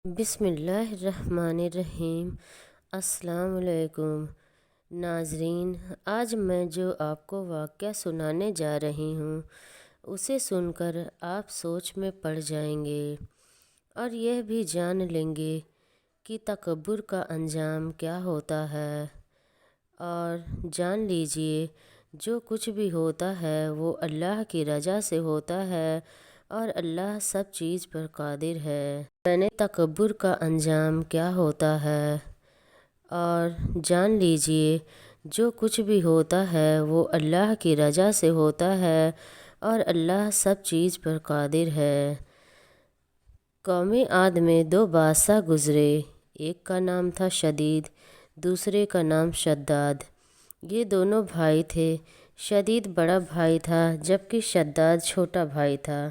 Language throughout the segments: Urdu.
بسم اللہ الرحمن الرحیم۔ السلام علیکم ناظرین، آج میں جو آپ کو واقعہ سنانے جا رہی ہوں اسے سن کر آپ سوچ میں پڑ جائیں گے اور یہ بھی جان لیں گے کہ تکبر کا انجام کیا ہوتا ہے۔ اور جان لیجئے جو کچھ بھی ہوتا ہے وہ اللہ کی رضا سے ہوتا ہے اور اللہ سب چیز پر قادر ہے۔ تکبر کا انجام کیا ہوتا ہے اور جان لیجئے جو کچھ بھی ہوتا ہے وہ اللہ کی رضا سے ہوتا ہے اور اللہ سب چیز پر قادر ہے۔ قوم عاد میں دو بادشاہ گزرے، ایک کا نام تھا شدید، دوسرے کا نام شداد۔ یہ دونوں بھائی تھے۔ شدید بڑا بھائی تھا جبکہ شداد چھوٹا بھائی تھا۔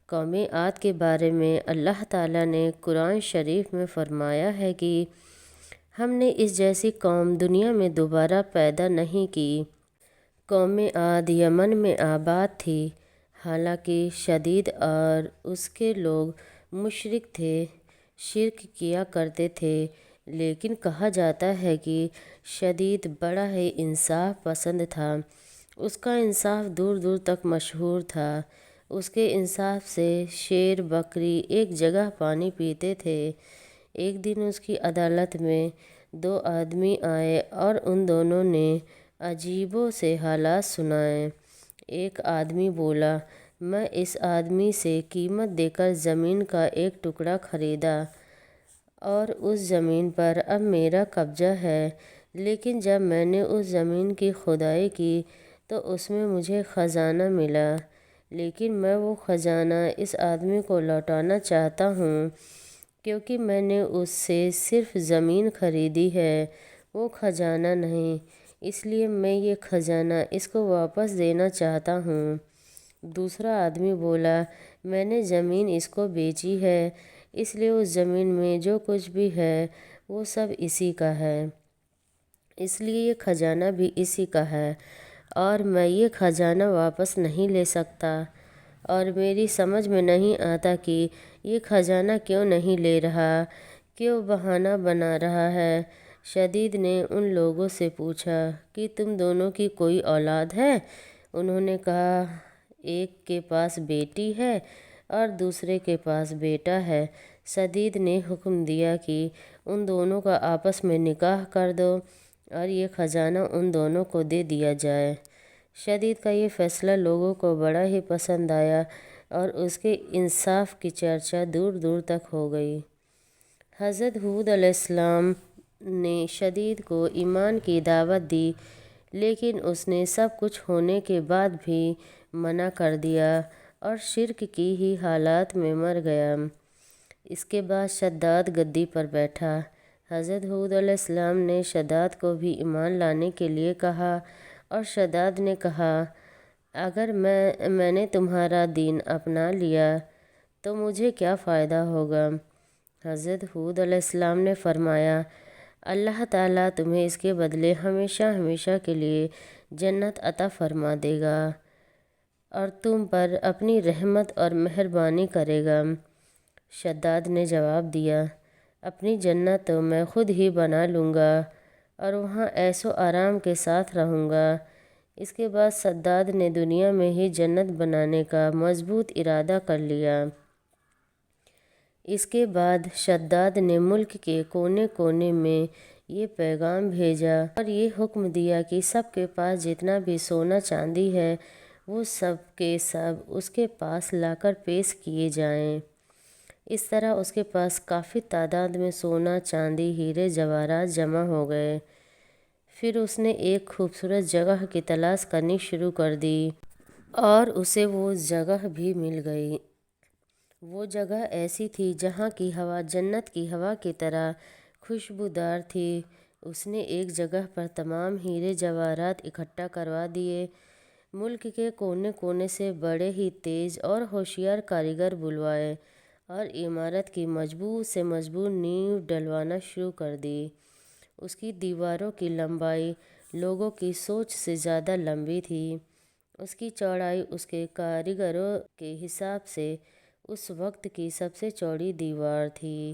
قوم عاد کے بارے میں اللہ تعالیٰ نے قرآن شریف میں فرمایا ہے کہ ہم نے اس جیسی قوم دنیا میں دوبارہ پیدا نہیں کی۔ قوم عاد یمن میں آباد تھی۔ حالانکہ شدید اور اس کے لوگ مشرک تھے، شرک کیا کرتے تھے، لیکن کہا جاتا ہے کہ شدید بڑا ہی انصاف پسند تھا۔ اس کا انصاف دور دور تک مشہور تھا۔ اس کے انصاف سے شیر بکری ایک جگہ پانی پیتے تھے۔ ایک دن اس کی عدالت میں دو آدمی آئے اور ان دونوں نے عجیب سے حالات سنائے۔ ایک آدمی بولا، میں اس آدمی سے قیمت دے کر زمین کا ایک ٹکڑا خریدا اور اس زمین پر اب میرا قبضہ ہے، لیکن جب میں نے اس زمین کی کھدائی کی تو اس میں مجھے خزانہ ملا، لیکن میں وہ خزانہ اس آدمی کو لوٹانا چاہتا ہوں کیونکہ میں نے اس سے صرف زمین خریدی ہے، وہ خزانہ نہیں، اس لیے میں یہ خزانہ اس کو واپس دینا چاہتا ہوں۔ دوسرا آدمی بولا، میں نے زمین اس کو بیچی ہے، اس لیے اس زمین میں جو کچھ بھی ہے وہ سب اسی کا ہے، اس لیے یہ خزانہ بھی اسی کا ہے اور میں یہ خزانہ واپس نہیں لے سکتا اور میری سمجھ میں نہیں آتا کہ یہ خزانہ کیوں نہیں لے رہا، کیوں بہانہ بنا رہا ہے۔ شدید نے ان لوگوں سے پوچھا کہ تم دونوں کی کوئی اولاد ہے؟ انہوں نے کہا، ایک کے پاس بیٹی ہے اور دوسرے کے پاس بیٹا ہے۔ شدید نے حکم دیا کہ ان دونوں کا آپس میں نکاح کر دو اور یہ خزانہ ان دونوں کو دے دیا جائے۔ شدید کا یہ فیصلہ لوگوں کو بڑا ہی پسند آیا اور اس کے انصاف کی چرچا دور دور تک ہو گئی۔ حضرت ہود علیہ السلام نے شدید کو ایمان کی دعوت دی، لیکن اس نے سب کچھ ہونے کے بعد بھی منع کر دیا اور شرک کی ہی حالت میں مر گیا۔ اس کے بعد شداد گدی پر بیٹھا۔ حضرت ہود علیہ السلام نے شداد کو بھی ایمان لانے کے لیے کہا اور شداد نے کہا، اگر میں نے تمہارا دین اپنا لیا تو مجھے کیا فائدہ ہوگا؟ حضرت ہود علیہ السلام نے فرمایا، اللہ تعالیٰ تمہیں اس کے بدلے ہمیشہ ہمیشہ کے لیے جنت عطا فرما دے گا اور تم پر اپنی رحمت اور مہربانی کرے گا۔ شداد نے جواب دیا، اپنی جنت تو میں خود ہی بنا لوں گا اور وہاں عیش و آرام کے ساتھ رہوں گا۔ اس کے بعد شداد نے دنیا میں ہی جنت بنانے کا مضبوط ارادہ کر لیا۔ اس کے بعد شداد نے ملک کے کونے کونے میں یہ پیغام بھیجا اور یہ حکم دیا کہ سب کے پاس جتنا بھی سونا چاندی ہے وہ سب کے سب اس کے پاس لا کر پیش کیے جائیں۔ اس طرح اس کے پاس کافی تعداد میں سونا، چاندی، ہیرے جواہرات جمع ہو گئے۔ پھر اس نے ایک خوبصورت جگہ کی تلاش کرنی شروع کر دی اور اسے وہ جگہ بھی مل گئی۔ وہ جگہ ایسی تھی جہاں کی ہوا جنت کی ہوا کی طرح خوشبودار تھی۔ اس نے ایک جگہ پر تمام ہیرے جواہرات اکٹھا کروا دیے۔ ملک کے کونے کونے سے بڑے ہی تیز اور ہوشیار کاریگر بلوائے اور عمارت کی مضبوط سے مضبوط نیو ڈلوانا شروع کر دی۔ اس کی دیواروں کی لمبائی لوگوں کی سوچ سے زیادہ لمبی تھی۔ اس کی چوڑائی اس کے کاریگروں کے حساب سے اس وقت کی سب سے چوڑی دیوار تھی۔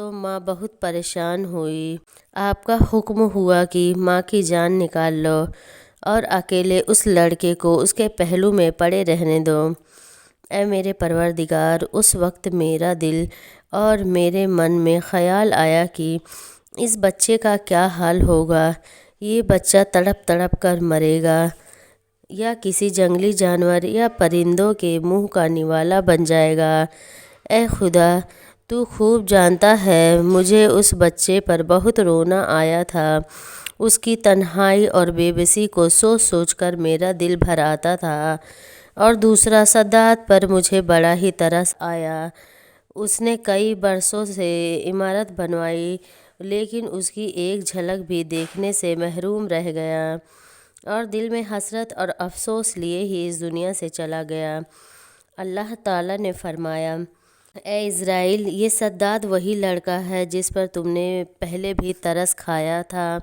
تو ماں بہت پریشان ہوئی۔ آپ کا حکم ہوا کہ ماں کی جان نکال لو اور اکیلے اس لڑکے کو اس کے پہلو میں پڑے رہنے دو۔ اے میرے پروردگار، اس وقت میرا دل اور میرے من میں خیال آیا کہ اس بچے کا کیا حال ہوگا۔ یہ بچہ تڑپ تڑپ کر مرے گا یا کسی جنگلی جانور یا پرندوں کے منہ کا نوالا بن جائے گا۔ اے خدا، تو خوب جانتا ہے مجھے اس بچے پر بہت رونا آیا تھا۔ اس کی تنہائی اور بے بسی کو سوچ سوچ کر میرا دل بھر آتا تھا۔ اور دوسرا، شداد پر مجھے بڑا ہی ترس آیا۔ اس نے کئی برسوں سے عمارت بنوائی لیکن اس کی ایک جھلک بھی دیکھنے سے محروم رہ گیا اور دل میں حسرت اور افسوس لیے ہی اس دنیا سے چلا گیا۔ اللہ تعالیٰ نے فرمایا، اے اسرائیل، یہ شداد وہی لڑکا ہے جس پر تم نے پہلے بھی ترس کھایا تھا،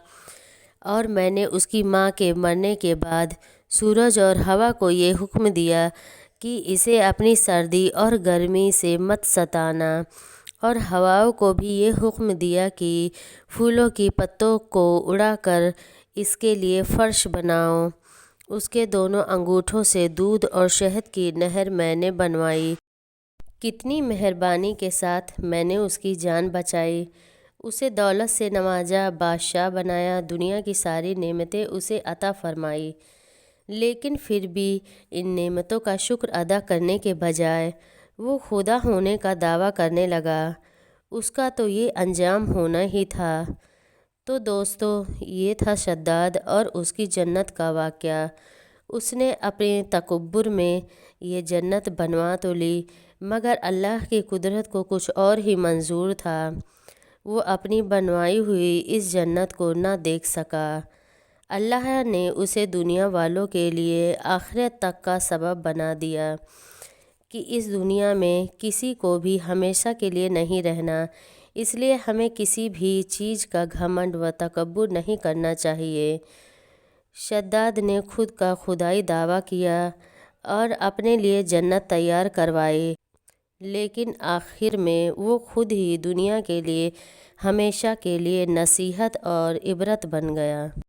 اور میں نے اس کی ماں کے مرنے کے بعد سورج اور ہوا کو یہ حکم دیا کہ اسے اپنی سردی اور گرمی سے مت ستانا، اور ہواؤں کو بھی یہ حکم دیا کہ پھولوں کی پتوں کو اڑا کر اس کے لیے فرش بناؤ۔ اس کے دونوں انگوٹھوں سے دودھ اور شہد کی نہر میں نے بنوائی۔ کتنی مہربانی کے ساتھ میں نے اس کی جان بچائی، اسے دولت سے نوازا، بادشاہ بنایا، دنیا کی ساری نعمتیں اسے عطا فرمائی، لیکن پھر بھی ان نعمتوں کا شکر ادا کرنے کے بجائے وہ خدا ہونے کا دعویٰ کرنے لگا۔ اس کا تو یہ انجام ہونا ہی تھا۔ تو دوستو، یہ تھا شداد اور اس کی جنت کا واقعہ۔ اس نے اپنے تکبر میں یہ جنت بنوا تو لی، مگر اللہ کی قدرت کو کچھ اور ہی منظور تھا۔ وہ اپنی بنوائی ہوئی اس جنت کو نہ دیکھ سکا۔ اللہ نے اسے دنیا والوں کے لیے آخرت تک کا سبب بنا دیا کہ اس دنیا میں کسی کو بھی ہمیشہ کے لیے نہیں رہنا، اس لیے ہمیں کسی بھی چیز کا گھمنڈ و تکبر نہیں کرنا چاہیے۔ شداد نے خود کا خدائی دعویٰ کیا اور اپنے لیے جنت تیار کروائی، لیکن آخر میں وہ خود ہی دنیا کے لیے ہمیشہ کے لیے نصیحت اور عبرت بن گیا۔